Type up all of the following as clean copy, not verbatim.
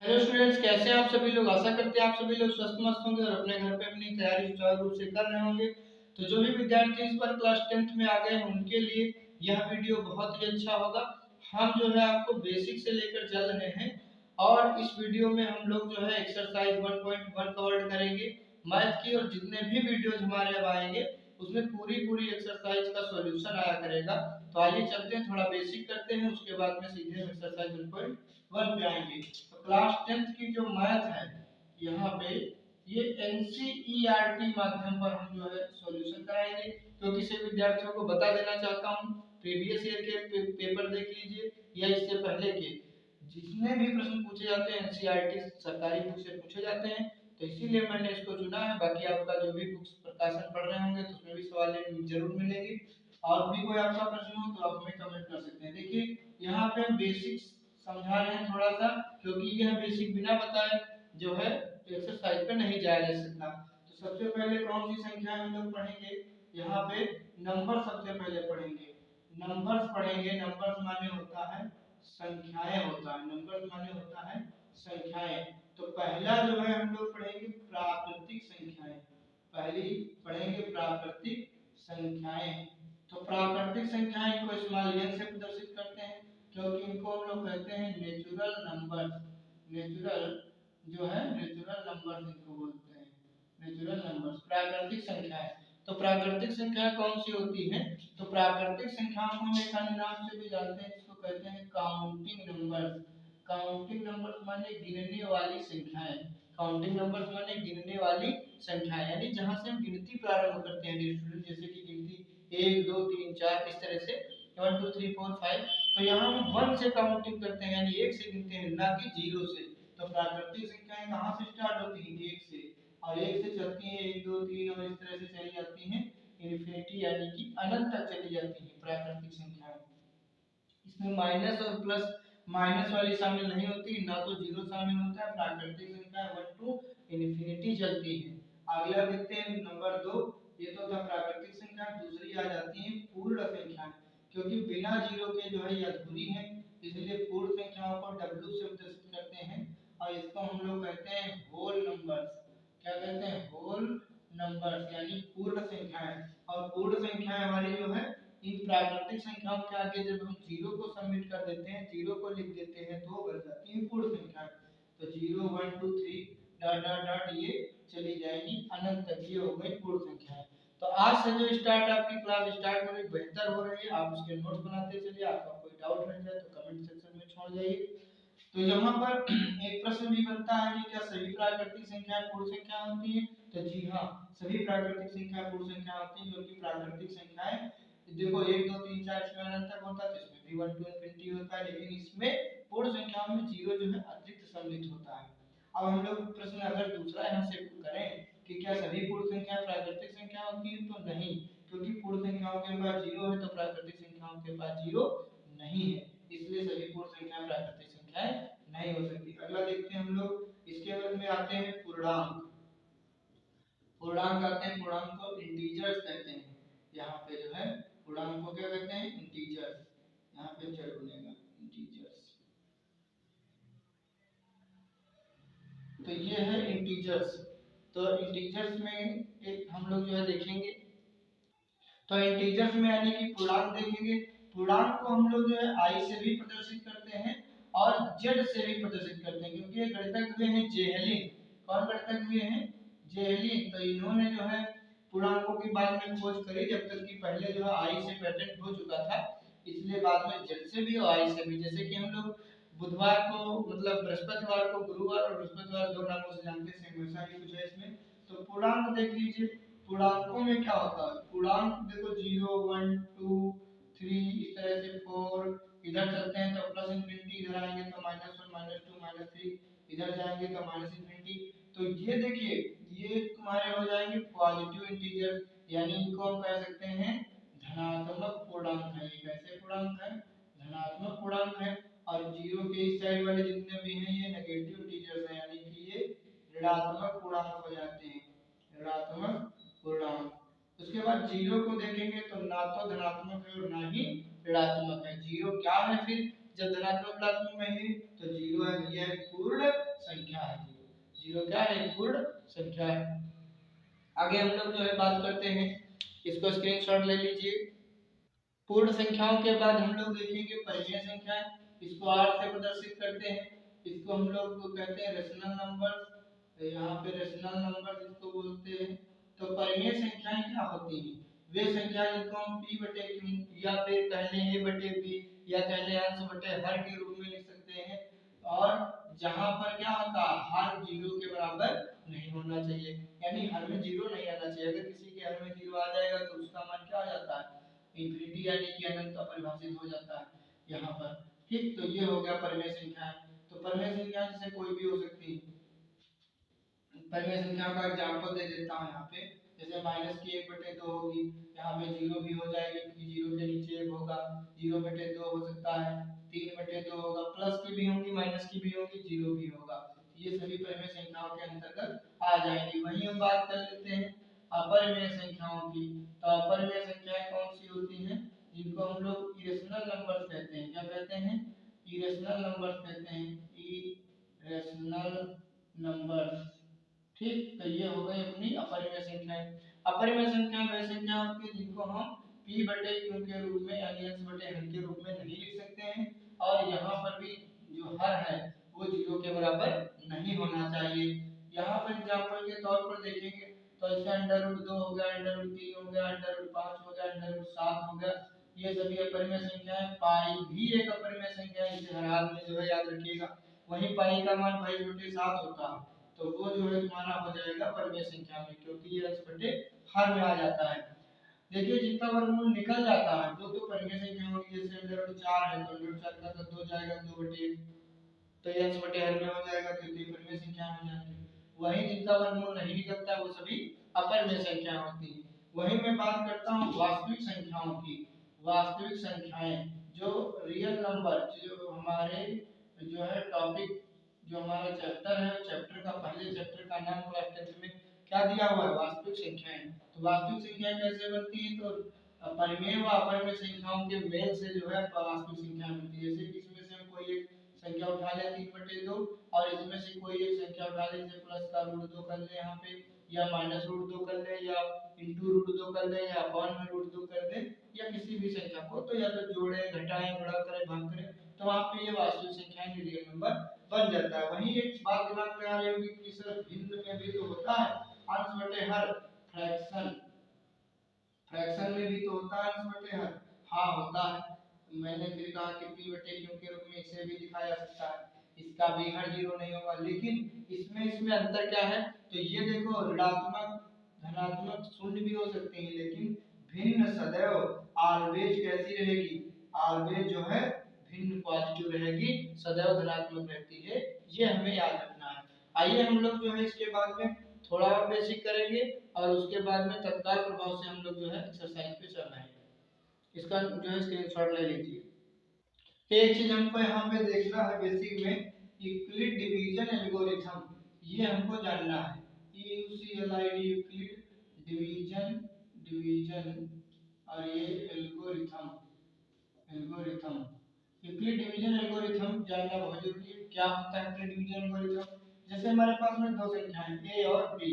Hello students, कैसे हैं आप सभी लोग। आशा करते हैं आप सभी लोग स्वस्थ मस्त होंगे और अपने घर पे अपनी तैयारी सुचारू रूप से कर रहे होंगे। तो जो भी विद्यार्थी इस बार क्लास 10th में आ गए हैं उनके लिए यह वीडियो बहुत ही अच्छा होगा। हम जो है आपको बेसिक से लेकर चल रहे हैं और इस वीडियो में हम लोग जो है एक्सरसाइज 1.1 कवर करेंगे मैथ की, और जितने भी वीडियोज हमारे अब आएंगे उसमें पूरी पूरी एक्सरसाइज का सॉल्यूशन आया करेगा। तो आइए चलते हैं, थोड़ा बेसिक करते हैं, उसके बाद में सीधे एक्सरसाइज 1.1 पे आएंगे। तो क्लास 10th की जो मैथ है यहाँ पे ये एनसीईआरटी माध्यम पर हम जो है सॉल्यूशन कराएंगे, क्योंकि से विद्यार्थियों को बता देना चाहता हूँ प्रीवियस ईयर के पेपर देख लीजिए या इससे पहले के जितने भी प्रश्न पूछे जाते हैं एनसीईआरटी सरकारी बुक से पूछे जाते हैं। तो इसीलिए मैंने इसको चुना है। बाकी आपका जो भी बुक्स प्रकाशन पढ़ रहे होंगे तो उसमें भी सवाल जरूर मिलेंगे। और भी कोई आपका प्रश्न हो तो आप हमें कमेंट कर सकते हैं। देखिए यहाँ पे बेसिक्स समझा रहे हैं थोड़ा सा, क्योंकि यह बेसिक बिना बताए जो है एक्सरसाइज पे नहीं जाया जा सकता। तो सबसे पहले कौन सी संख्या हम लोग पढ़ेंगे, यहाँ पे नंबर सबसे पहले पढ़ेंगे। नंबर्स पढ़ेंगे। नंबर्स माने होता है संख्याएं, होता है नंबर्स माने होता है संख्याएं। तो पहला जो है हम लोग पढ़ेंगे प्राकृतिक संख्याएं। पहली पढ़ेंगे प्राकृतिक संख्याएं। तो प्राकृतिक संख्याएं को स्मॉल एन से प्रदर्शित करते हैं, क्योंकि इनको हम लोग कहते हैं नेचुरल नंबर। नेचुरल जो है नेचुरल नंबर इनको बोलते हैं, नेचुरल नंबर्स प्राकृतिक संख्याएं। तो प्राकृतिक संख्या कौन सी होती है, तो प्राकृतिक संख्याओं को हम एक अन्य नाम से भी जानते हैं जिसको कहते हैं काउंटिंग नंबर्स। काउंटिंग नंबर्स माने गिनने वाली संख्याएं। काउंटिंग नंबर्स माने गिनने वाली संख्याएं, यानी जहां से हम गिनती प्रारंभ करते हैं स्टूडेंट, जैसे कि गिनती 1 2 3 4 इस तरह से 1 2 3 4 5। तो यहाँ हम 1 से काउंटिंग करते हैं, यानी 1 से गिनते हैं, ना कि 0 से। तो प्राकृतिक संख्याएं कहाँ से स्टार्ट होती हैं, 1 से, और 1 से चलती हैं 1 2 3 और इस तरह से चली जाती हैं इन्फिनिटी, यानी कि अनंत तक चली जाती हैं प्राकृतिक संख्याएं। इसमें माइनस और प्लस, माइनस वाली शामिल नहीं होती, ना तो 0 शामिल होता है। प्राकृतिक संख्या 1 टू इन्फिनिटी चलती है। अगला देखते हैं नंबर 2। ये तो था प्राकृतिक संख्या। दूसरी आ जाती है पूर्ण संख्या, क्योंकि बिना 0 के जो है ये अधूरी है, इसलिए पूर्ण संख्याओं को W से प्रदर्शित करते हैं। और इसको हम लोग कहते हैं होल नंबर्स। क्या कहते हैं, होल नंबर्स, यानी पूर्ण संख्याएं। और पूर्ण संख्याएं हमारी जो है इन प्राकृतिक संख्याओं के आगे जब हम 0 को सबमिट कर देते हैं, 0 को लिख देते हैं, तो बन जाती है पूर्ण संख्या। तो 0 1 2 3 डॉट डॉट डॉट ये चली जाएगी अनंत तक, ये हो गई पूर्ण संख्याएं। तो आज से जो स्टार्ट आपकी क्लास स्टार्ट हो रही बेहतर हो रही है। आप उसके नोट्स बनाते चलिए। आपका कोई डाउट रह जाए तो कमेंट सेक्शन में छोड़ जाइए। तो यहाँ पर एक प्रश्न भी बनता है कि क्या सभी प्राकृतिक संख्याएं पूर्ण संख्या होती हैं, तो जी हाँ, सभी प्राकृतिक संख्याएं पूर्ण संख्या होती हैं, क्योंकि प्राकृतिक संख्याएं देखो 1 2 3 4 इसमें अनंत तक होता है, तो इसमें भी 1 टू इनफिनिटी होता है, लेकिन इसमें पूर्ण संख्याओं में 0 जो है अतिरिक्त सम्मिलित होता है। अब हम लोग प्रश्न अगर दूसरा यहाँ से करें कि क्या सभी पूर्ण संख्याएं प्राकृतिक संख्या होती हैं, तो नहीं, क्योंकि पूर्ण संख्याओं के पास 0 है तो प्राकृतिक संख्याओं के पास 0 नहीं है, इसलिए सभी पूर्ण संख्याएं प्राकृतिक संख्याएं नहीं हो सकती। अगला देखते हैं हम लोग, इसके बाद में आते हैं पूर्णांक। पूर्णांक आते हैं, पूर्णांक को इंटीजर्स कहते हैं। यहाँ पे जो है पूर्णांक को क्या कहते हैं, इंटीजर्स। यहाँ पे चल बनेगा इंटीजर्स। तो ये है इंटीजर्स। तो इंटीजर्स में एक हम लोग जो है देखेंगे, तो इंटीजर्स में यानी कि पूर्णांक देखेंगे। पूर्णांक को हम लोग जो है आई से भी प्रदर्शित करते हैं और जेड से भी प्रदर्शित करते हैं, क्योंकि ये गणितज्ञ हुए हैं जेहलिन। कौन गणितज्ञ हुए हैं, जेहलिन। तो इन्होंने जो है पूर्णांकों की बाद में खोज करी, जब तक कि पहले जो है आई से पेटेंट हो चुका था, इसलिए बाद में जेड से भी और आई से भी। जैसे कि हम लोग बुधवार को मतलब बृहस्पतिवार को गुरुवार और बृहस्पतिवार दो नामों से जानते हैं, सेम वैसा ही कुछ है इसमें। तो पूर्णांक देख लीजिए, पूर्णांकों में क्या होता है, पूर्णांक देखो 0 1 2 3 इस तरह से 4, इधर चलते हैं तो प्लस इंफिनिटी, इधर आएंगे तो -1 -2 -3, इधर जाएंगे तो माइनस इंफिनिटी। तो ये देखिए ये तुम्हारे हो जाएंगे पॉजिटिव इंटीजर, यानी इनको हम कह सकते हैं धनात्मक पूर्णांक है। ये कैसे पूर्णांक है, धनात्मक पूर्णांक है। और 0 के इस साइड वाले जितने भी हैं ये नेगेटिव इंटीजर्स हैं, यानी कि ये ऋणात्मक पूर्णांक हो जाते हैं, ऋणात्मक पूर्णांक। उसके बाद 0 को देखेंगे तो ना तो धनात्मक है और ना ही ऋणात्मक है। 0 क्या है फिर, जब धनात्मक ऋणात्मक में है तो 0 है, ये है पूर्ण जीरो क्या है, पूर्ण संख्या है। आगे हम लोग जो है बात करते हैं, इसको स्क्रीनशॉट ले लीजिए। पूर्ण संख्याओं के बाद हम लोग देखेंगे परिमेय संख्याएं। इसको आर से प्रदर्शित करते हैं। इसको हम लोग को कहते हैं रेशनल नंबर्स। यहाँ पे रेशनल नंबर इसको बोलते हैं। तो परिमेय संख्याएं क्या होती हैं? वे संख्याएं जिनको हम p बटे q या फिर कह लें a बटे b या कह लें अंश बटे हर के रूप में लिख सकते हैं, और जहां पर क्या होता है, हर जीरो के बराबर नहीं होना चाहिए, यानी हर में जीरो नहीं आना चाहिए। अगर किसी के हर में जीरो आ जाएगा तो उसका मान क्या हो जाता है, इंफिनिटी यानी कि अनंत अपरिभाषित हो जाता है यहाँ पर। ठीक, तो ये हो गया परिमेय संख्या। तो परिमेय संख्या जैसे कोई भी हो सकती है। परिमेय संख्या का एग्जांपल दे देता हूँ यहाँ पे। जैसे माइनस की 1/2 होगी, यहाँ पे जीरो भी हो जाएगी क्योंकि जीरो के नीचे 1 होगा। 0/2 हो सकता है, 3/2 होगा, प्लस की भी होंगी, माइनस की भी होगी, जीरो भी होगा। ये सभी परिमेय संख्याओं के अंतर्गत आ जाएंगी। वहीं हम बात कर लेते हैं अपरिमेय संख्याओं की। तो अपरिमेय संख्याएं कौन सी होती हैं? जिनको हम लोग इरेशनल नंबर्स कहते हैं। क्या कहते हैं? इरेशनल नंबर्स कहते हैं, इरेशनल नंबर्स। ठीक, तो ये हो गई अपनी अपरिमेय संख्याएं। अपरिमेय संख्याएं वह संख्या होती है जिनको हम p बटे q के रूप में यानी अंश बटे हर के रूप में नहीं लिख सकते हैं, और यहाँ पर भी जो हर है वो जीरो के बराबर नहीं होना चाहिए। यहाँ पर एग्जांपल के तौर पर देखेंगे तो इसका √2 हो गया, √3 हो गया, √5 हो गया, √7 हो गया। ये सभी अपरिमेय संख्याएं। पाई भी एक अपरिमेय संख्या है, इसे हर हाल में जो है याद रखिएगा। वही पाई का मान 22/7 होता है, तो वो जो है तुम्हारा हो जाएगा परिमेय संख्या में, क्योंकि ये अंश बटे हर में आ जाता है। देखिए जितना वर्गमूल निकल जाता है वो तो परिमेय संख्या होगी। जैसे √4 है तो √4 का तो 2 जाएगा, 2/1, तो ये अंश बटे हर में हो जाएगा, तो ये परिमेय संख्या हो जाएगी। वहीं जिनका वर्गमूल नहीं निकलता वो सभी अपरिमेय संख्या होती है। वहीं मैं बात करता हूँ वास्तविक संख्याओं की। वास्तविक संख्याएं जो रियल नंबर, जो हमारे जो है टॉपिक, जो हमारा चैप्टर है, चैप्टर का पहले चैप्टर का नाम क्लास 10 में क्या दिया हुआ है, वास्तविक संख्याएं। तो वास्तविक संख्याएं कैसे बनती है? तो परिमेय व अपरिमेय संख्याओं के मेल से जो है वास्तविक संख्या बनती है। जैसे कि इसमें से हम कोई एक संख्या उठा ले 3/2, और इसमें से कोई एक संख्या उठा ले, जैसे प्लस का √2 कर ले यहाँ पे, या माइनस √2 कर ले, या इंटू √2 कर ले, या अपॉन में √2 कर दे, या किसी भी संख्या को तो या तो जोड़े, घटाएं, गुणा करें, भाग करें, तो वहाँ पे ये वास्तविक संख्याएं रियल नंबर बन जाता है। वहीं एक बात दिमाग में आ रही होगी कि सर भिन्न में भी तो होता है अंश बटे हर, फ्रैक्शन, फ्रैक्शन में भी तो होता है अंश बटे हर। हाँ होता है। मैंने फिर कहा कि p बटे q के रूप में इसे भी दिखाया जा सकता है, इसका भी हर जीरो नहीं होगा, लेकिन इसमें अंतर क्या है? तो ये देखो ऋणात्मक, धनात्मक, शून्य भी हो सकते हैं, लेकिन भिन्न सदैव ऑलवेज कैसी रहेगी? ऑलवेज जो है भिन्न पॉजिटिव रहेगी, सदैव धनात्मक रहती है। ये हमें याद रखना है। आइए हम लोग जो है इसके बाद में थोड़ा और बेसिक करेंगे, और उसके बाद में तत्काल प्रभाव से हम लोग जो है एक्सरसाइज पे चल रहे हैं। इसका जो है स्क्रीनशॉट ले लीजिए। एक चीज हमको यहाँ पे देखना है बेसिक में, यूक्लिड डिवीजन एल्गोरिथम, ये हमको जानना है। EUCLID यूक्लिड डिवीजन, डिवीजन, और ये algorithm, algorithm, Euclid division algorithm जानना बहुत जरूरी है। क्या होता है यूक्लिड डिवीजन एल्गोरिथम? जैसे हमारे पास में दो संख्याएं a और b,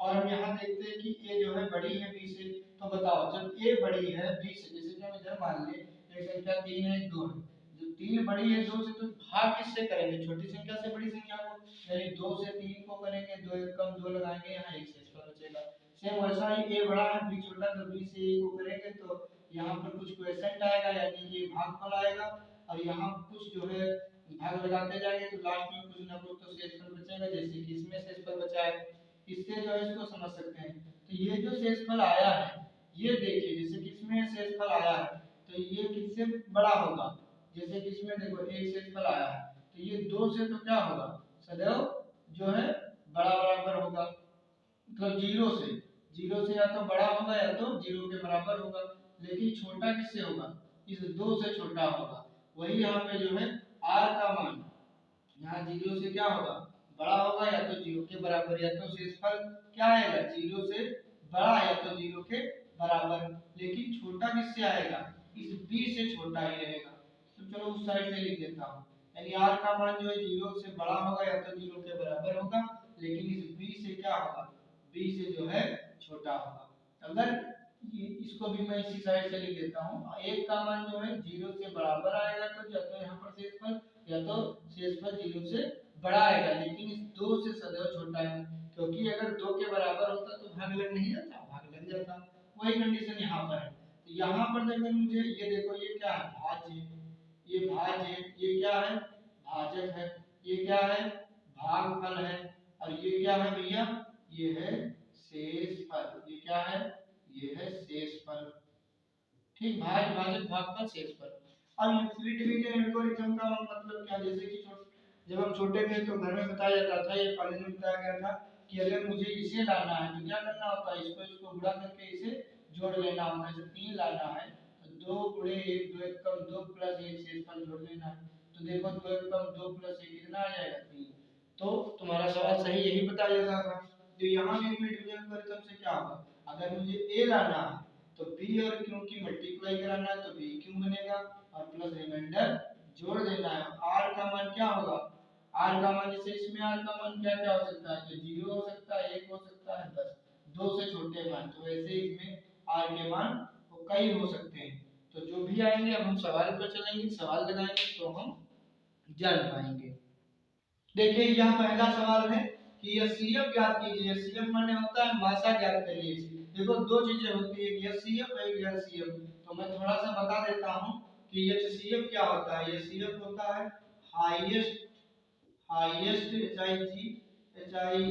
और हम यहाँ देखते हैं कि a जो है बड़ी है b से, तो बताओ जब a बड़ी है b से, जैसे कि हम इधर मान ले एक संख्या 3 है, 2 है, जब 3 बड़ी है 2 से, तो भाग किससे करेंगे? छोटी संख्या से बड़ी संख्या को, यानी 2 से 3 को करेंगे, 2 एक कम 2 लगाएंगे, यहाँ एक शेषफल बचेगा। सेम वैसा ही a बड़ा है b छोटा, तो b से a को करेंगे तो यहाँ पर कुछ क्वेश्चन आएगा, यानी ये भागफल आएगा, और यहाँ कुछ जो है भाग लगाते जाएंगे तो लास्ट में कुछ ना कुछ तो शेषफल बचेगा, जैसे कि इसमें शेषफल बचा है। इससे जो है इसको समझ सकते हैं। तो ये जो शेषफल आया है, ये देखिए जैसे कि इसमें शेषफल आया है तो ये किससे बड़ा होगा? जैसे कि इसमें देखो एक शेषफल आया है, तो ये 2 से तो क्या होगा, सदैव जो है बड़ा बराबर होगा, मतलब जीरो से या तो बड़ा होगा या तो जीरो के बराबर होगा, लेकिन छोटा किससे होगा? इस 2 से छोटा होगा। वही यहाँ पे जो है r का मान यहाँ जीरो से क्या होगा, बड़ा होगा, या तो जीरो के बराबर, या तो शेषफल क्या आएगा, जीरो से बड़ा या तो जीरो के बराबर, लेकिन छोटा किससे आएगा? इस b से छोटा ही रहेगा। तो चलो उस साइड से लिख देता हूँ, यानी r का मान जो है जीरो से बड़ा होगा या तो जीरो के बराबर होगा, लेकिन इस b से क्या होगा, b से जो है छोटा होगा। अगर इसको भी मैं इसी साइड से लिख देता हूँ, एक का मान जो है 0 से बराबर आएगा तो या तो यहाँ पर शेषफल या तो शेषफल 0 से बड़ा आएगा, लेकिन इस 2 से सदैव छोटा है, क्योंकि अगर 2 के बराबर होता तो भाग लग नहीं जाता, भाग लग जाता। वही कंडीशन यहाँ पर है। तो यहाँ पर अगर मुझे ये देखो, ये क्या है, भाज्य, ये भाज्य, ये क्या है, भाजक है, ये क्या है, भागफल है, और ये क्या है भैया, ये है शेषफल। ये क्या है, ये है शेषफल। ठीक, भाज्य, भाजक, भागफल, शेषफल। अब यूक्लिड डिवीजन एल्गोरिथम का मतलब क्या, जैसे कि जब हम छोटे थे तो घर में बताया जाता था, ये कॉलेज में बताया गया था कि अगर मुझे इसे लाना है तो क्या करना होता है, इसको गुणा करके इसे जोड़ लेना होता है। जैसे 3 लाना है तो 2 गुणे 1, 2 1 कम 2 प्लस 1 शेषफल जोड़ लेना है। तो देखो 2 1 कम 2 प्लस 1 कितना आ जाएगा, 3। तो तुम्हारा सवाल सही यही बताया जाता था। तो यहाँ भी यूक्लिड डिवीजन एल्गोरिथम से क्या होगा, अगर मुझे a लाना है तो b और q की मल्टीप्लाई कराना है तो b q बनेगा और प्लस रिमाइंडर जोड़ देना है। r का मान क्या होगा, r का मान, जैसे इसमें r का मान क्या क्या हो सकता है, तो 0 हो सकता है, 1 हो सकता है, बस 2 से छोटे मान। तो वैसे इसमें r के मान तो कई हो सकते हैं। तो जो भी आएंगे, अब हम सवाल पर चलेंगे, सवाल लगाएंगे तो हम जान पाएंगे। देखिए यह पहला सवाल है कि एचसीएफ ज्ञात कीजिए। एचसीएफ माने होता है मासा ज्ञात करिए। देखो दो चीजें होती है, एचसीएफ और एचसीएफ। तो मैं थोड़ा सा बता देता हूं कि एचसीएफ क्या होता है। एचसीएफ होता है highest, highest H I G, H I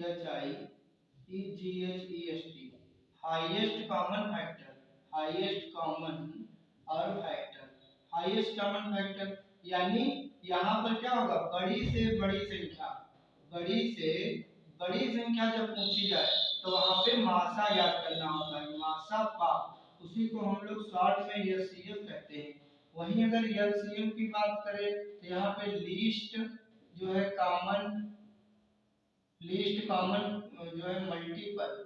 H I E G H E S T, highest common factor, highest common और फैक्टर, हाईएस्ट कॉमन फैक्टर यानी यहाँ पर क्या होगा, बड़ी से बड़ी संख्या, बड़ी से बड़ी संख्या जब पूछी जाए तो वहां पे मासा याद करना होता है, मासा पा, उसी को हम लोग शॉर्ट में एचसीएफ कहते हैं। वहीं अगर एलसीएम की बात करें तो यहाँ पे लीस्ट जो है कॉमन, लीस्ट कॉमन जो है मल्टीपल,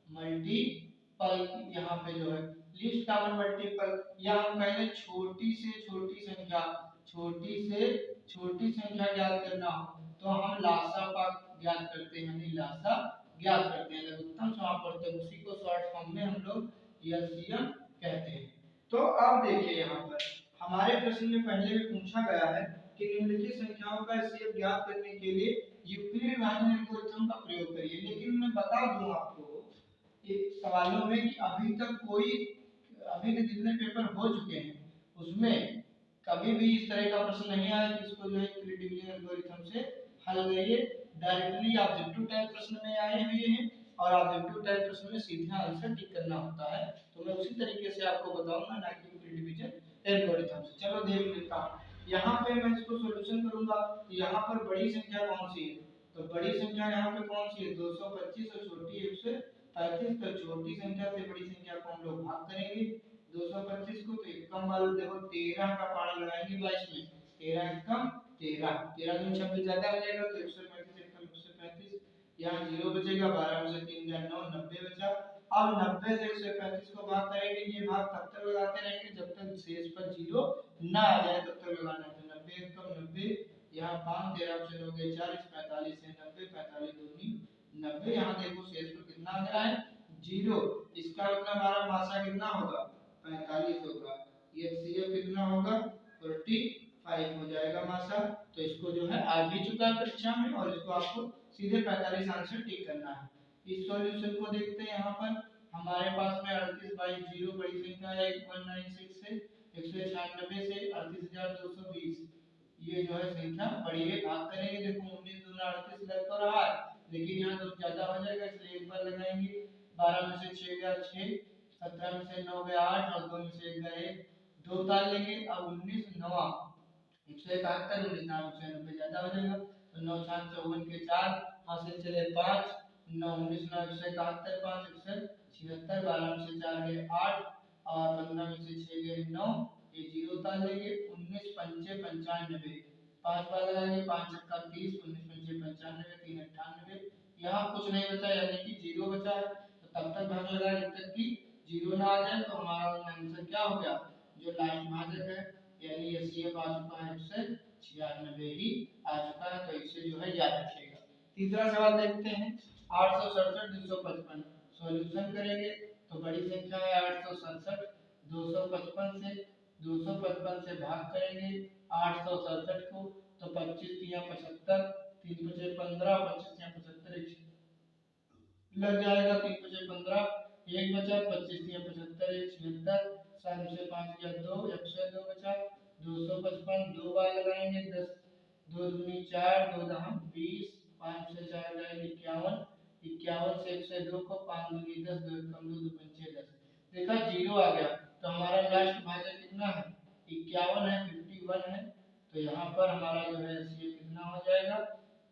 मल्टीपल यहाँ पे जो है लीस्ट कॉमन मल्टीपल, या हम कहें छोटी से छोटी संख्या, छोटी से छोटी संख्या ज्ञात करना हो तो हम लासा का ज्ञात करते हैं, यानी लासा ज्ञात करते हैं। लघुत्तम समापवर्तक, उसी को शॉर्ट फॉर्म में हम लोग एलसीएम कहते हैं। तो अब देखिए यहाँ पर हमारे प्रश्न में पहले भी पूछा गया है कि निम्नलिखित संख्याओं का एचसीएफ ज्ञात करने के लिए यूक्लिड विभाजन एल्गोरिथम का प्रयोग करिए। लेकिन मैं बता दूं आपको एक सवालों में कि अभी तक कोई, अभी तक जितने पेपर हो चुके हैं उसमें कभी भी इस तरह का प्रश्न नहीं आया कि इसको जो है यूक्लिड डिवीजन एल्गोरिथम से हल करिए। डायरेक्टली ऑब्जेक्टिव टाइप प्रश्न में आए हुए हैं और ऑब्जेक्टिव टाइप प्रश्न में सीधा आंसर टिक करना होता है। तो मैं उसी तरीके से आपको बताऊंगा, ना कि यूक्लिड डिवीजन एल्गोरिथम से। चलो देख लेता हूं, यहाँ पे मैं इसको सॉल्यूशन करूंगा तो यहाँ पर बड़ी संख्या कौन सी है, तो बड़ी संख्या यहाँ पे कौन सी है, 225 और छोटी 135। तो छोटी संख्या से बड़ी संख्या को हम लोग भाग करेंगे 225 को, तो एक कम वाले देखो 13 का पारा लगाएंगे 22 में, 13 एक कम 13, 13 में 26 ज्यादा हो जाएगा तो 135 एक कम 135, यहाँ 0 बचेगा, 12 में से 3 गया 9, 90 बचा। अब 90 से 135 को भाग करेंगे, ये भाग तब तक लगाते रहेंगे जब तक शेष पर 0 ना आ जाए, तब तक लगाना है। तो 90 एक कम 90, यहाँ 5 13 से 9 गए 40, 45 से 90, 45 दूनी 90, यहाँ देखो शेष पर कितना आ रहा है 0। इसका मतलब हमारा मासा कितना होगा 45 होगा, ये एचसीएफ कितना होगा 45 हो जाएगा मासा। तो इसको जो है आ भी चुका है परीक्षा में और इसको आपको सीधे 45 आंसर टिक करना है। इस सॉल्यूशन को देखते हैं, यहाँ पर हमारे पास में 38 बाई 0 बड़ी संख्या है, 196 से 196 से 38220, ये जो है संख्या बड़ी है, भाग करेंगे। देखो 19 दूना 38 लग तो रहा है, लेकिन यहाँ तो ज्यादा हो जाएगा इसलिए एक बार लगाएंगे। 12 में से 6 गया 6, 17 में से 9 गया 8 और 2 में से 1 गया 1, 2 ताल लेंगे। अब 19 9 171, 19 9 190 ज्यादा हो जाएगा, तो 9 7 54 के 4, हासिल चले 5, 9 19 9 171 5 176, 12 में से 4 गए 8 और 15 में से 6 गए 9, ये 0 ताल लेंगे। 19 पंचे 95, 5 बार लगाएंगे, 5 छक्का 30, 19 पंचे 95, 3 98, यहाँ कुछ नहीं बचा यानी कि 0 बचा है। तो तब तक भाग लगाए जब तक कि 0 ना आ जाए। तो हमारा आंसर क्या हो गया, जो लास्ट भाजक है यानी एचसीएफ आ चुका है 196 ही आ चुका है। तो इसे जो है याद रखिएगा। तीसरा सवाल देखते हैं 867 255 सॉल्यूशन करेंगे तो बड़ी संख्या है 867 255 से 255 से भाग करेंगे 867 को तो 25 या 75 3 बचे 15 25 या 75 लग जाएगा 3 बचे 15 एक बचा 25 या 75 एक 76 7 से 5 या 2 102 बचा 255 दो बार लगाएंगे 10 दो दूनी 4 दो दहम 20 5 से 4 जाएगा 51 51 से 102 को 5 दूनी 10 दो कम 2 पंचे 10 देखा जीरो आ गया तो हमारा लास्ट भाजक कितना है 51 है 51 है तो यहाँ पर हमारा जो है सी कितना हो जाएगा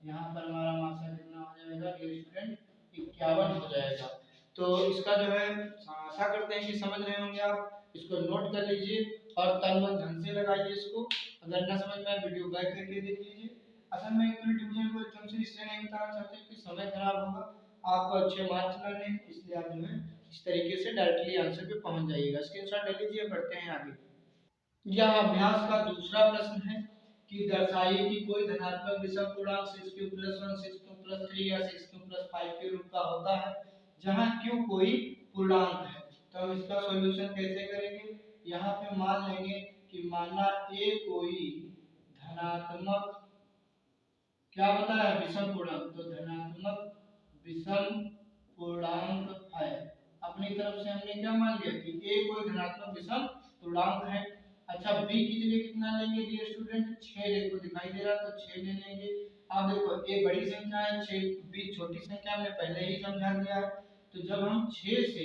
यहाँ पर हमारा मासा कितना हो जाएगा डियर स्टूडेंट 51 हो जाएगा। तो इसका जो है आशा करते हैं कि समझ रहे होंगे आप इसको नोट कर लीजिए और तन मन धन से लगाइए इसको अगर न समझ में आए वीडियो बैक करके देख लीजिए। असल में इक्वल डिवीजन को एकदम से इसलिए नहीं बताना चाहते कि समय खराब होगा आपको अच्छे मार्क्स लाने हैं इसलिए आप जो है इस तरीके से डायरेक्टली आंसर पे पहुंच जाइएगा। स्क्रीनशॉट ले लीजिए बढ़ते हैं आगे। यह अभ्यास का दूसरा प्रश्न है कि दर्शाइए कि कोई धनात्मक विषम पूर्णांक 6q+1 6q+3 या 6q+5 के रूप का होता है जहां q कोई पूर्णांक है। तो हम इसका सॉल्यूशन कैसे करेंगे यहाँ पे मान लेंगे कि माना a कोई धनात्मक क्या बताया विषम पूर्णांक तो धनात्मक विषम पूर्णांक है। अपनी तरफ से हमने क्या मान लिया कि a कोई धनात्मक विषम पूर्णांक है। अच्छा b की जगह कितना लेंगे डियर स्टूडेंट 6 देखो दिखाई दे रहा तो 6 ले लेंगे। अब देखो a बड़ी संख्या है 6 b छोटी संख्या हमने पहले ही समझा दिया है तो जब हम 6 से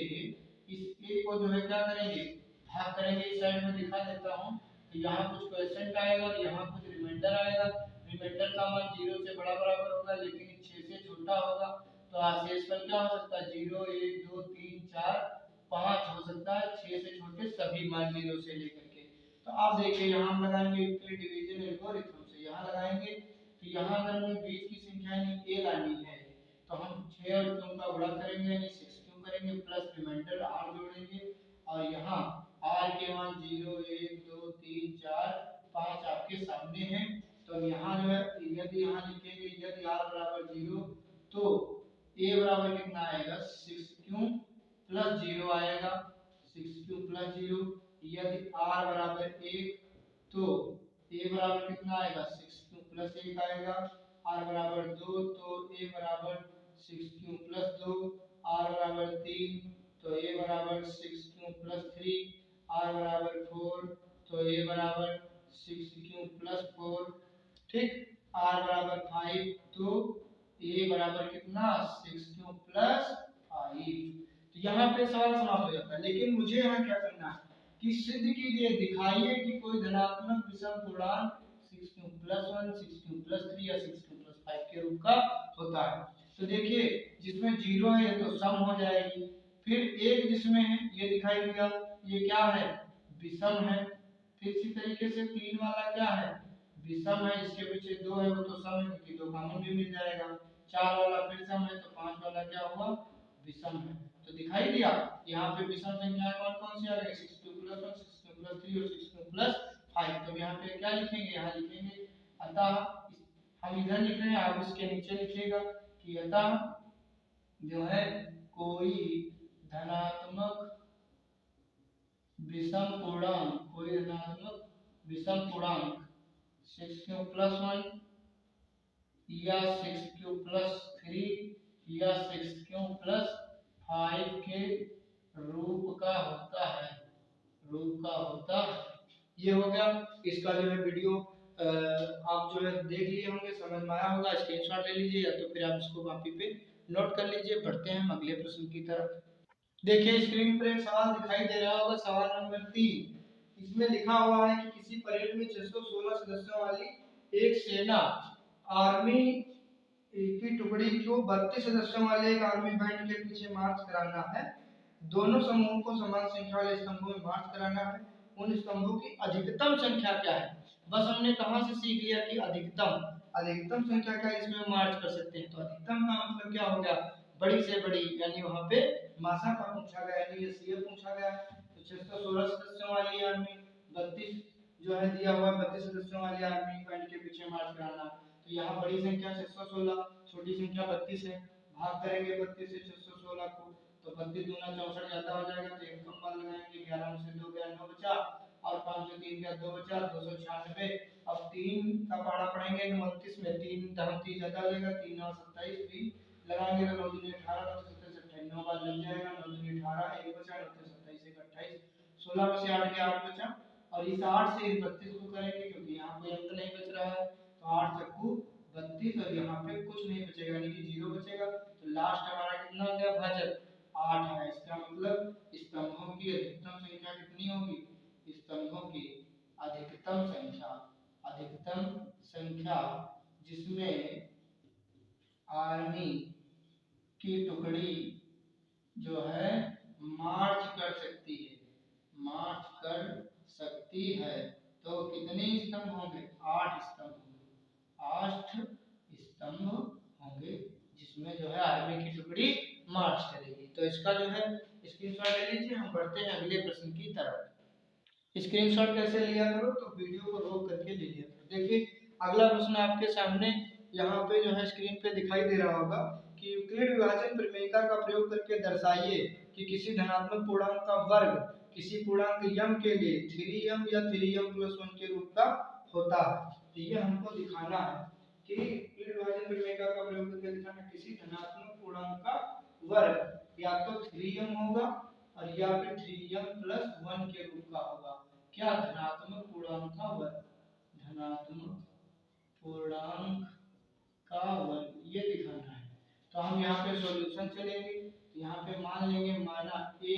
इस a को जो है क्या करेंगे भाग करेंगे इस साइड में दिखा देता हूं तो यहाँ कुछ क्वोशिएंट आएगा और यहाँ कुछ रिमाइंडर आएगा। रिमाइंडर का मान 0 से बड़ा बराबर होगा लेकिन 6 से छोटा होगा तो शेष पर क्या हो सकता है 0 1 2 3 4 5 हो सकता है 6 से छोटे सभी मान 0 से लेकर के। तो आप देखिए यहाँ हम लगाएंगे यूक्लिड डिवीजन एल्गोरिथम से यहाँ लगाएंगे तो यहाँ अगर हमें बीच की संख्या यानी a लानी है तो हम 6 और क्यों का गुणा करेंगे यानी 6 क्यों करेंगे प्लस रिमाइंडर r जोड़ेंगे और यहाँ r के मान 0 1 2 3 4 5 आपके सामने है तो अब यहाँ जो है यदि यहाँ लिखेंगे यदि r बराबर 0 तो a बराबर कितना आएगा 6q प्लस 0 आएगा 6q प्लस 0 यदि r बराबर 1 तो a बराबर कितना आएगा 6q प्लस 1 आएगा r बराबर 2 तो a बराबर 6q प्लस 2 r बराबर 3 तो a बराबर 6q प्लस 3 r बराबर 4 तो a बराबर 6q प्लस 4 ठीक r बराबर 5 तो a बराबर कितना 6q प्लस 5। तो यहाँ पे सवाल समाप्त हो जाता है लेकिन मुझे यहाँ क्या करना है कि सिद्ध कीजिए दिखाइए कि कोई धनात्मक विषम पूर्णांक 6q+1 6q+3 या 6q+5 के रूप का होता है। तो देखिए जिसमें 0 है तो सम हो जाएगी फिर एक जिसमें है ये दिखाई दिया ये क्या है विषम है फिर इसी तरीके से 3 वाला क्या है विषम है इसके पीछे 2 है वो तो सम है क्योंकि 2 कॉमन भी मिल जाएगा 4 वाला फिर सम है तो 5 वाला क्या हुआ विषम है। तो दिखाई दिया यहाँ पे विषम संख्या कौन कौन सी आ गई 6q+1 6q+3 और 6q+5 तो यहाँ पे क्या लिखेंगे यहाँ लिखेंगे अतः हम इधर लिख रहे हैं आप इसके नीचे लिखिएगा कि अतः जो है कोई धनात्मक विषम पूर्णांक कोई धनात्मक विषम पूर्णांक 6q+1 या 6q+3 या 6q+5 के रूप का होता है ये हो गया। इसका जो है वीडियो आप जो है देख लिए होंगे समझ में आया होगा स्क्रीनशॉट ले लीजिए या तो फिर आप इसको कॉपी पे नोट कर लीजिए। बढ़ते हैं हम अगले प्रश्न की तरफ। देखिए स्क्रीन पर एक सवाल दिखाई दे रहा होगा सवाल नंबर 3 इसमें लिखा हुआ है कि किसी परेड में 616 सदस्यों वाली एक सेना आर्मी की टुकड़ी को 32 सदस्यों वाले एक आर्मी बैंड के पीछे मार्च कराना है। दोनों समूहों को समान संख्या वाले स्तंभों में मार्च कराना है। उन स्तंभों की अधिकतम संख्या क्या है बस हमने कहां से सीख लिया कि अधिकतम संख्या क्या इसमें हम मार्च कर सकते हैं। तो अधिकतम का मतलब क्या हो गया बड़ी से बड़ी यानी वहां पे मासा का पूछा गया यानी ये सीएफ पूछा गया। तो 616 सदस्यों वाली आर्मी 32 जो है दिया हुआ 32 सदस्यों वाली आर्मी बैंड के पीछे मार्च कराना तो यहाँ बड़ी संख्या 616, छोटी संख्या 32 है, भाग करेंगे 32 से 616 को, तो 32 दूना 64 ज्यादा हो जाएगा, तो एक कम मान लगाएंगे, 11 में से 2 गया 9 बचा, और 5 से 3 गया 2 बचा, 296। अब 3 का पहाड़ा पढ़ेंगे 29 में, 3 दम 30 ज्यादा हो जाएगा, 3 और 27 भी लगाएंगे तो 9 दूनी 18, 9 से 27 9 बार लग जाएगा, 9 दूनी 18, 1 बचा, 9 से 27 1 28, 16 में से 8 गया 8 बचा, और इस 8 से इस 32 को करेंगे क्योंकि यहाँ कोई अंक नहीं बच रहा है, तो 8 चक्कू 32, और यहाँ पे कुछ नहीं बचेगा यानी कि 0 बचेगा, तो लास्ट हमारा कितना हो गया भाजक 8 है। इसका मतलब स्तंभों की अधिकतम संख्या कितनी होगी, स्तंभों की अधिकतम संख्या जिसमें आर्मी की टुकड़ी जो है मार्च कर सकती है, तो कितने स्तंभ होंगे, 8 स्तंभ होंगे, 8 स्तंभ होंगे जिसमें जो है आर्मी की टुकड़ी मार्च करेगी। तो इसका जो है स्क्रीनशॉट ले लीजिए, हम बढ़ते हैं अगले प्रश्न की तरफ। स्क्रीनशॉट कैसे लिया करो, तो वीडियो को रोक करके ले लिया करो। देखिए अगला प्रश्न आपके सामने यहाँ पे जो है स्क्रीन पे दिखाई दे रहा होगा कि यूक्लिड विभाजन प्रमेयिका का प्रयोग करके दर्शाइए कि किसी धनात्मक पूर्णांक का वर्ग किसी पूर्णांक m के लिए 3m या 3m + 1 के रूप का होता है। तो ये हमको दिखाना है कि यूक्लिड विभाजन प्रमेयिका का प्रयोग करके दिखाना किसी धनात्मक पूर्णांक का वर्ग या तो 3m होगा और या फिर 3m + 1 के रूप का होगा। क्या धनात्मक पूर्णांक का वर्ग, धनात्मक पूर्णांक का वर्ग ये दिखाना है। तो हम यहाँ पे सॉल्यूशन चलेंगे, तो यहाँ पे मान लेंगे माना a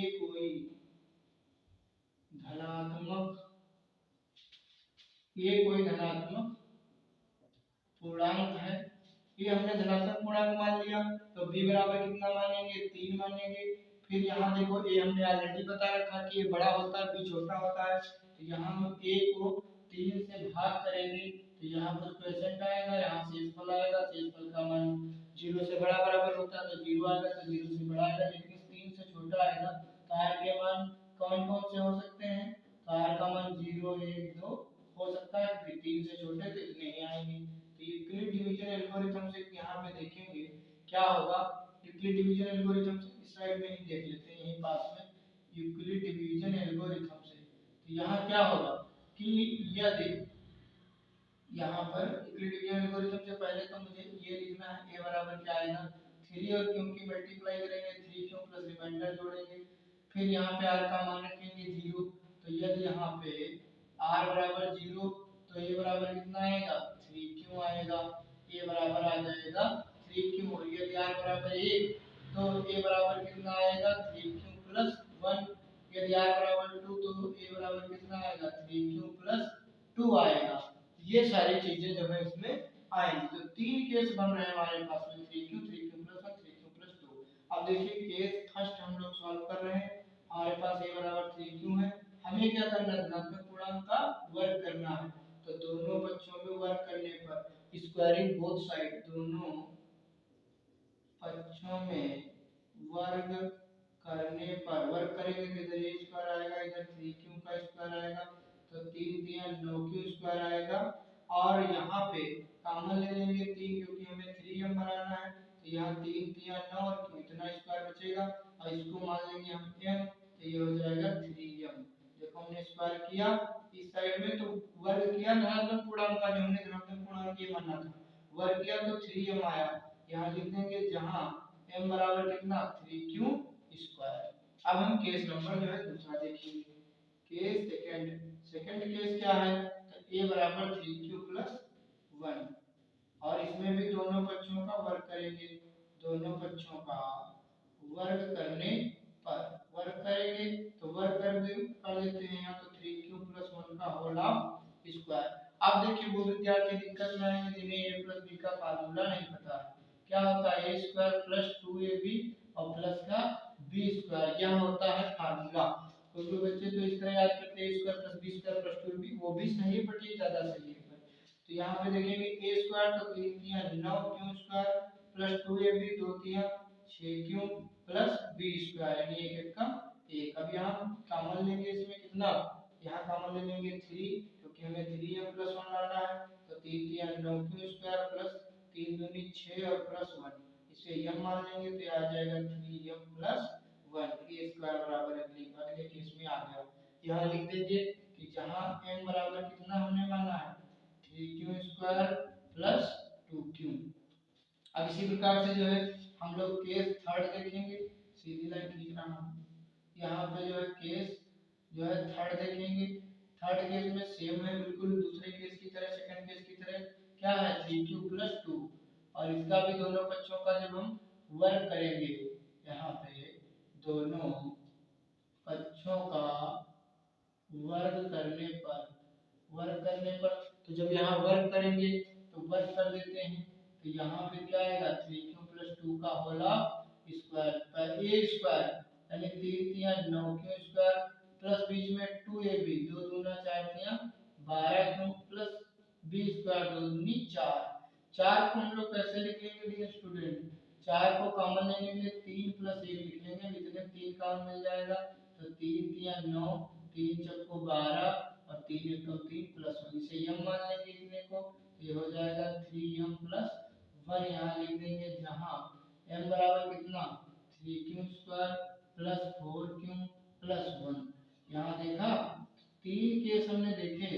कोई धनात्मक पूर्णांक है, ये हमने धनात्मक पूर्णांक मान लिया, तो b बराबर कितना मानेंगे, 3 मानेंगे। फिर यहाँ देखो a हमने ऑलरेडी बता रखा कि ये बड़ा होता है b छोटा होता है, तो यहाँ हम a को 3 से भाग करेंगे, तो यहाँ पर क्वोशिएंट आएगा, यहाँ शेषफल आएगा, शेषफल का मान 0 से बड़ा बराबर होता है तो 0 आएगा, तो 0 से बड़ा आएगा लेकिन 3 से छोटा आएगा। तो r के मान कौन कौन से हो सकते हैं, तो r का मान 0 1 2 हो सकता है, फिर 3 से छोटे तो इतने ही आएंगे। तो यूक्लिड डिवीजन एल्गोरिथम से यहाँ पे देखेंगे क्या होगा, यूक्लिड डिवीजन एल्गोरिथम से इस साइड में ही देख लेते हैं, यहीं पास में यूक्लिड डिवीजन एल्गोरिथम से। तो यहाँ क्या होगा कि यदि यहाँ पर यूक्लिड डिवीजन एल्गोरिथम से पहले तो मुझे ये लिखना है a बराबर क्या आएगा 3, और क्योंकि मल्टीप्लाई करेंगे 3 क्यों प्लस रिमाइंडर जोड़ेंगे, फिर यहाँ पे r का मान रखेंगे 0, तो यदि यहाँ पे r बराबर 0 तो a बराबर कितना आएगा 3 क्यों आएगा, a बराबर आ जाएगा 3 क्यों, और यदि r बराबर 1 तो a बराबर कितना आएगा 3 क्यों प्लस 1, यदि r बराबर 2 तो a बराबर कितना आएगा 3 क्यों प्लस 2 आएगा। ये सारी चीजें जो है इसमें आएंगी। तो 3 केस बन रहे हैं हमारे पास में 3 क्यों प्लस 1 3 क्यों प्लस 2। अब देखिए केस फर्स्ट हम लोग सॉल्व कर रहे हैं, हमारे पास a बराबर 3 क्यों है, हमें क्या करना है धनात्मक पूर्णांक का वर्ग करना है, तो दोनों पक्षों में वर्ग करने पर स्क्वायरिंग बोथ साइड, दोनों पक्षों में वर्ग करने पर वर्ग करेंगे तो इधर a स्क्वायर आएगा, इधर 3q का स्क्वायर आएगा, तो 3 3 9q स्क्वायर आएगा, और यहाँ पे कॉमन ले लेंगे 3 क्योंकि हमें 3m बनाना है, तो यहाँ 3 3 9 और q इतना स्क्वायर बचेगा, और इसको मान लेंगे हम m, तो ये हो जाएगा 3m। देखो हमने स्क्वायर किया इस साइड में, तो वर्ग किया धनात्मक पूर्णांक का, जो हमने धनात्मक पूर्णांक ये मानना था, वर्ग किया तो 3m आया, यहाँ लिख देंगे जहाँ m बराबर कितना 3q स्क्वायर। अब हम केस नंबर जो है दूसरा देखेंगे, केस सेकंड केस क्या है, तो a बराबर 3q प्लस 1, और इसमें भी दोनों पक्षों का वर्ग करेंगे, दोनों पक्षों का वर्ग करने पर वर्ग करेंगे, तो वर्ग कर देते हैं यहाँ, तो 3q प्लस 1 का होल ऑफ स्क्वायर। अब देखिए वो विद्यार्थी दिक्कत में आएंगे जिन्हें a प्लस b का फार्मूला नहीं पता है, क्या होता है a स्क्वायर प्लस 2ab और प्लस का b स्क्वायर, यह होता है फार्मूला। कोई कोई बच्चे तो इस तरह याद करते हैं a square plus b square plus 2ab, वो भी सही है बट ये ज्यादा सही है। तो यहाँ पे देखेंगे a स्क्वायर तो 3 3 9q square plus 2ab 2 3 6q plus b square, यानी 1 1 का 1। अब यहाँ कॉमन लेंगे इसमें कितना, यहाँ कॉमन ले लेंगे 3 क्योंकि हमें 3m+1 लाना है। तो 3 3 9q² प्लस 3 दूनी 6 और प्लस 1, इसे m मान लेंगे तो आ जाएगा 3m+1 a स्क्वायर बराबर अगले केस में आ गया। यहाँ लिख देंगे कि जहाँ m बराबर कितना हमने माना है 3q² प्लस 2q। अब इसी प्रकार से जो है हम लोग केस थर्ड देखेंगे, सीधी लाइन खींच रहा हूँ। यहाँ पे जो है केस जो है थर्ड देखेंगे। थर्ड केस में सेम है बिल्कुल दूसरे केस की तरह, सेकंड केस की तरह। क्या है 3q+2 और इसका भी दोनों पक्षों का जब हम वर्ग करेंगे, यहाँ पे दोनों पक्षों का वर्ग करने पर तो जब यहाँ वर्ग करेंगे तो वर्ग कर देते हैं, तो यहाँ पे क्या आएगा 3q+2 का होल स्क्वायर पर a स्क्वायर यानी 3 3 9q² प्लस बीच में 2ab 2 दूना 4 3 12q प्लस b स्क्वायर 2 दूनी 4। 4 को हम लोग कैसे लिखेंगे डियर स्टूडेंट, 4 को कॉमन लेने के लिए 3 प्लस 1 लिख लेंगे, इतने 3 कॉमन मिल जाएगा तो 3 3 9 3 चौको 12 और 3 1 3 प्लस 1, इसे m मान लेंगे इतने को, ये हो जाएगा 3m+1। यहाँ लिख देंगे जहाँ m बराबर कितना 3q² प्लस 4q प्लस 1। यहाँ देखा 3 केस हमने देखे,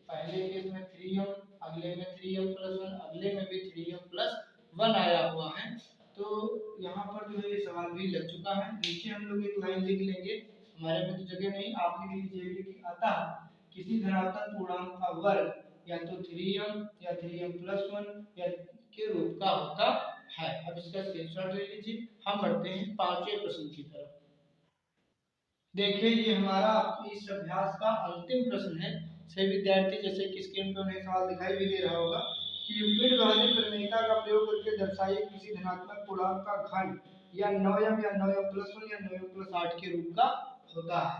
पहले केस में 3m, अगले में 3m+1, अगले में भी 3m+1 आया हुआ है। तो यहाँ पर जो है ये सवाल भी लग चुका है। नीचे हम लोग एक लाइन लिख लेंगे, हमारे में तो जगह नहीं, आप लिख लीजिए कि अतः किसी धनात्मक पूर्णांक का वर्ग या तो 3m या 3m+1 या के रूप का होता है। अब इसका स्क्रीनशॉट ले लीजिए। हम बढ़ते हैं पांचवें प्रश्न की तरफ। देखिए ये हमारा इस अभ्यास का अंतिम प्रश्न है। सभी विद्यार्थी जैसे कि स्क्रीन पर उन्हें सवाल दिखाई भी दे रहा होगा कि यूक्लिड वाली प्रमेयता का प्रयोग करके दर्शाइए किसी धनात्मक पूर्णांक का घन या 9m या 9m+1 या 9m+8 के रूप का होता है।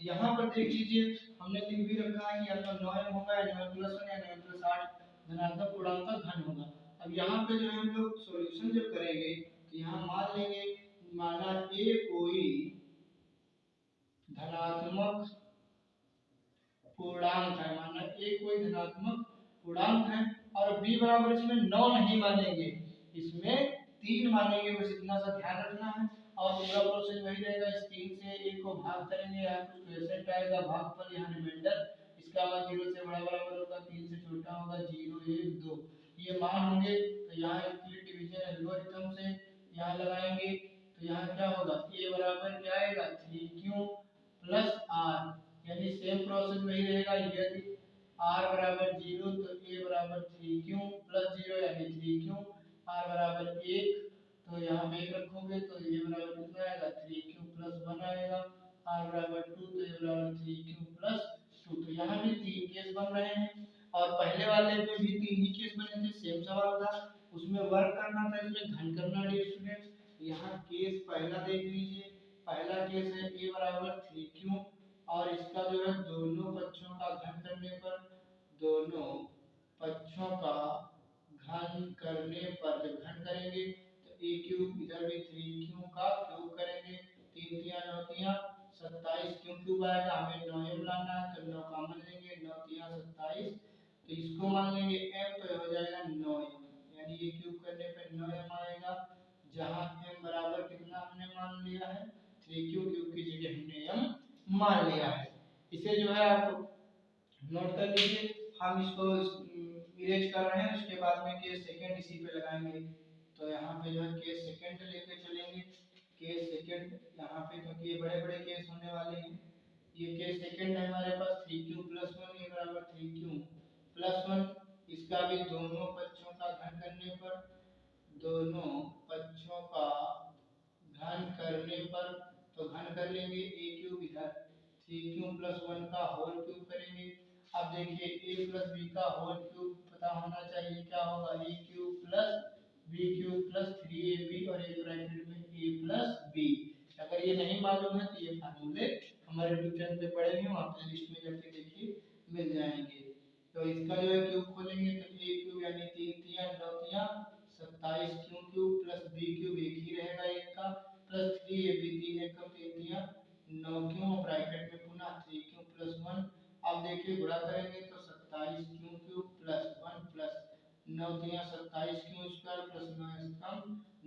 यहाँ पर देख लीजिए हमने लिख भी रखा है कि या तो 9m होगा या 9m+1 या 9m+8 धनात्मक पूर्णांक का घन होगा। अब यहाँ पे जो हम लोग सॉल्यूशन जब करेंगे तो यहाँ मान लेंगे, माना a कोई धनात्मक पूर्णांक है, माना a कोई धनात्मक पूर्णांक है और b बराबर इसमें 9 नहीं मानेंगे, इसमें 3 मानेंगे, बस इतना सा ध्यान रखना है। और पूरा प्रोसेस वही रहेगा, इस 3 से a को भाग करेंगे, यहाँ कुछ क्वेश्चन आएगा भागफल, यहाँ रिमाइंडर, इसका मान 0 से बड़ा बराबर होगा, 3 से छोटा होगा 0 1 2, ये मान होंगे। तो यहाँ यूक्लिड डिवीजन एल्गोरिथम से यहाँ लगाएंगे तो यहाँ क्या होगा a बराबर क्या आएगा 3q प्लस r, यानी सेम प्रोसेस वही रहेगा। यदि r बराबर 0 तो a बराबर 3q प्लस 0 यानी 3q, r बराबर 1 तो यहाँ पे 1 रखोगे तो a बराबर कितना आएगा 3q प्लस 1 आएगा, r बराबर 2 तो a बराबर 3q प्लस 2। तो यहाँ भी 3 केस बन रहे हैं और पहले वाले में भी 3 ही केस बने थे, सेम सवाल था, उसमें वर्क करना था, इसमें घन करना डियर स्टूडेंट्स। यहाँ केस पहला देख लीजिए, पहला केस है a बराबर 3q और इसका जो है दोनों पक्षों का घन करने पर, दोनों पक्षों का घन करने पर जब घन करेंगे तो a क्यूब, इधर भी 3q का क्यूब करेंगे, 3 3 9 3 27 क्यूब आएगा, हमें 9m लाना है तो 9 कॉमन लेंगे, 9 3 27, तो इसको मान लेंगे m तो हो जाएगा 9m, यानी ये क्यूब करने पे 9m आएगा, जहां m बराबर कितना हमने मान लिया है 3q, क्यूब की जगह हमने m मान लिया है। इसे जो है आप नोट कर लीजिए, हम इसको इरेज कर रहे हैं, उसके बाद में केस सेकंड इसी पे लगाएंगे। तो यहाँ पे जो है केस सेकंड लेके चलेंगे, केस सेकंड यहाँ पे क्योंकि ये बड़े बड़े केस होने वाले हैं, ये केस सेकंड है हमारे पास 3q प्लस 1 ये बराबर 3q प्लस 1, इसका भी दोनों पक्षों का घन करने पर, दोनों पक्षों का घन करने पर, तो घन कर लेंगे a क्यूब, इधर 3q प्लस 1 का होल क्यूब करेंगे। अब देखिए a प्लस b का होल क्यूब पता होना चाहिए, क्या होगा a cube plus b cube plus 3ab और एक ब्रैकेट में a प्लस b। अगर ये नहीं मालूम है तो ये फार्मूले हमारे ट्यूशन पे पढ़े हैं, वहाँ पे लिस्ट में जाके देखिए मिल जाएंगे। तो इसका जो है क्यूब खोलेंगे तो a क्यूब यानी 3 3 9 3 27 क्यूब प्लस b क्यूब एक ही रहेगा एक का, प्लस 3ab 3 1 3 3 9 क्यूब ब्रैकेट में पुनः 3q प्लस 1। अब देखिए गुणा करेंगे तो 27 क्यू क्यूब प्लस 1 प्लस 9 तिया 27 क्यू स्क्वायर प्लस 9 कम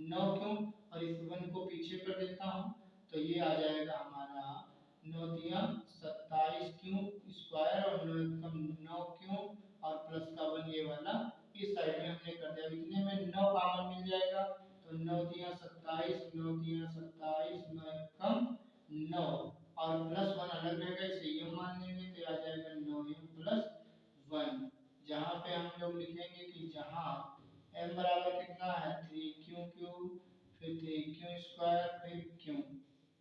9 क्यों, और इस 1 को पीछे कर देता हूँ तो ये आ जाएगा हमारा 9 तिया 27 क्यू स्क्वायर और 9 कम 9 क्यों और प्लस का 1 ये वाला इस साइड में हमने कर दिया। इतने में 9 कॉमन मिल जाएगा तो 9 तिया 27 9 तिया 27 9 कम 9 और प्लस 1 अलग रहेगा, इसे ये मान लेंगे तो आ जाएगा 9m प्लस 1। जहाँ पे हम लोग लिखेंगे कि जहाँ m बराबर कितना है 3q क्यूब फिर 3q स्क्वायर फिर q,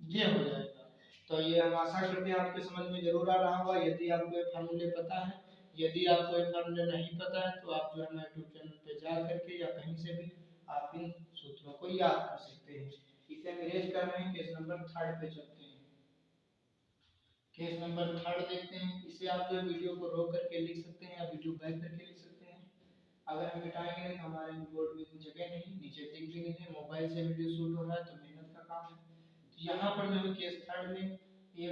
ये हो जाएगा। तो ये हम आशा करते हैं आपके समझ में जरूर आ रहा होगा। यदि आपको ये फार्मूले पता है, यदि आपको ये फार्मूले नहीं पता है तो आप जो है हमारे यूट्यूब चैनल पे जा करके या कहीं से भी आप इन सूत्रों को याद कर सकते हैं। इसे हम इरेज कर रहे हैं, केस नंबर 3 पे चलते हैं। केस नंबर 3 देखते हैं। इसे आप जो वीडियो को रोक करके लिख सकते हैं या वीडियो बैक करके लिख सकते हैं। अगर हम मिटाएंगे तो हमारे बोर्ड में जगह नहीं, नीचे दिख भी नहीं है, मोबाइल से वीडियो शूट हो रहा है तो मेहनत का काम है। तो यहाँ पर जो है केस 3 में a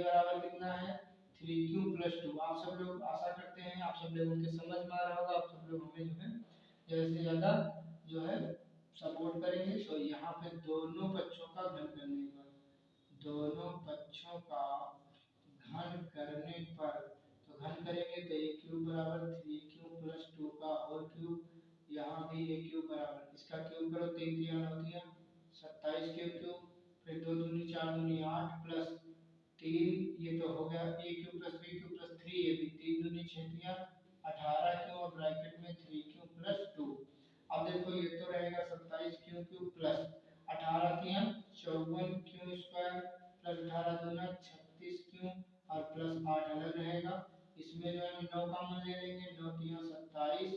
बराबर कितना है 3q प्लस 2। आप सब लोग आशा करते हैं आप सब लोगों के समझ में आ रहा होगा। आप सब लोग हमें जो है ज़्यादा से ज़्यादा जो है सपोर्ट करेंगे। तो यहाँ पे दोनों पक्षों का घन करने पर, दोनों पक्षों का घन करने पर, तो घन करेंगे तो a क्यूब बराबर 3q प्लस 2 का होल क्यूब, यहाँ भी a क्यूब बराबर इसका क्यूब करो 3 तिया 9 तिया 27 के क्यूब फिर 2 दूनी 4 दूनी 8 प्लस 3 ये तो हो गया a cube plus b cube plus 3 ये भी 3 दूनी 6 तिया 18 क्यों और ब्रैकेट में 3q प्लस 2। अब देखो ये तो रहेगा 27 क्यू क्यूब प्लस 18 तिया 54 क्यू स्क्वायर प्लस 18 दूना 36 क्यू और प्लस 8 अलग रहेगा। इसमें जो है 9 कॉमन ले लेंगे, 9 तिया 27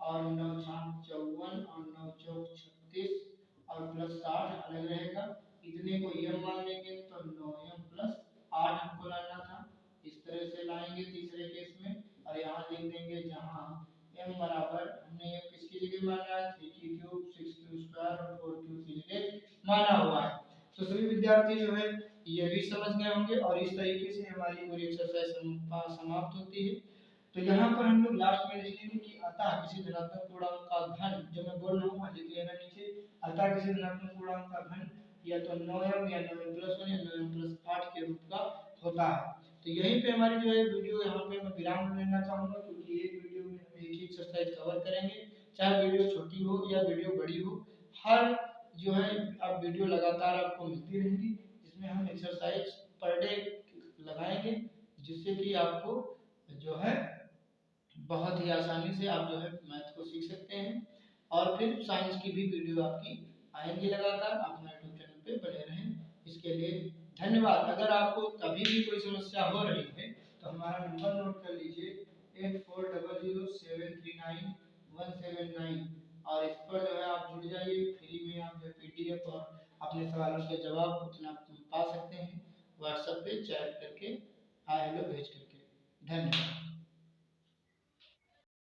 और 9 छाक 54 और 9 चौक 36 और प्लस 60 अलग रहेगा। इतने को m मान लेंगे तो 9m प्लस 8 हमको लाना था, इस तरह से लाएंगे तीसरे केस में। और यहाँ लिख देंगे जहाँ m बराबर हमने ये किसकी जगह माना है 3q क्यूब 6q स्क्वायर और 4q की जगह माना हुआ है। तो सभी विद्यार्थी जो है ये भी समझ गए होंगे और इस तरीके से हमारी पूरी एक्सरसाइज समाप्त होती है। तो यहाँ पर हम लोग लास्ट में लिखेंगे कि अतः किसी धनात्मक पूर्णांक का घन, जो मैं बोल रहा हूँ लिख लेना नीचे, अतः किसी धनात्मक पूर्णांक का घन या तो 9m या 9m प्लस 1 या 9m प्लस 8 के रूप का होता है। तो यहीं पे हमारी जो है वीडियो यहाँ पे मैं विराम लेना चाहूँगा, क्योंकि एक वीडियो में हम एक ही एक्सरसाइज कवर करेंगे, चाहे वीडियो छोटी हो या वीडियो बड़ी हो, हर जो है अब वीडियो लगातार आपको मिलती रहेंगी जिसमें हम एक्सरसाइज पर डे लगाएंगे, जिससे कि आपको जो है बहुत ही आसानी से आप जो है मैथ को सीख सकते हैं। और फिर साइंस की भी वीडियो आपकी आएंगी लगातार। आप हमारे यूट्यूब चैनल पे बने रहें, इसके लिए धन्यवाद। अगर आपको कभी भी कोई समस्या हो रही है तो हमारा नंबर नोट कर लीजिए 8400739179 और इस पर जो है आप जुड़ जाइए। फ्री में आप जो PDF और अपने सवालों के जवाब अपना पा सकते हैं व्हाट्सएप पे चैट करके हाय हेलो भेज करके। धन्यवाद।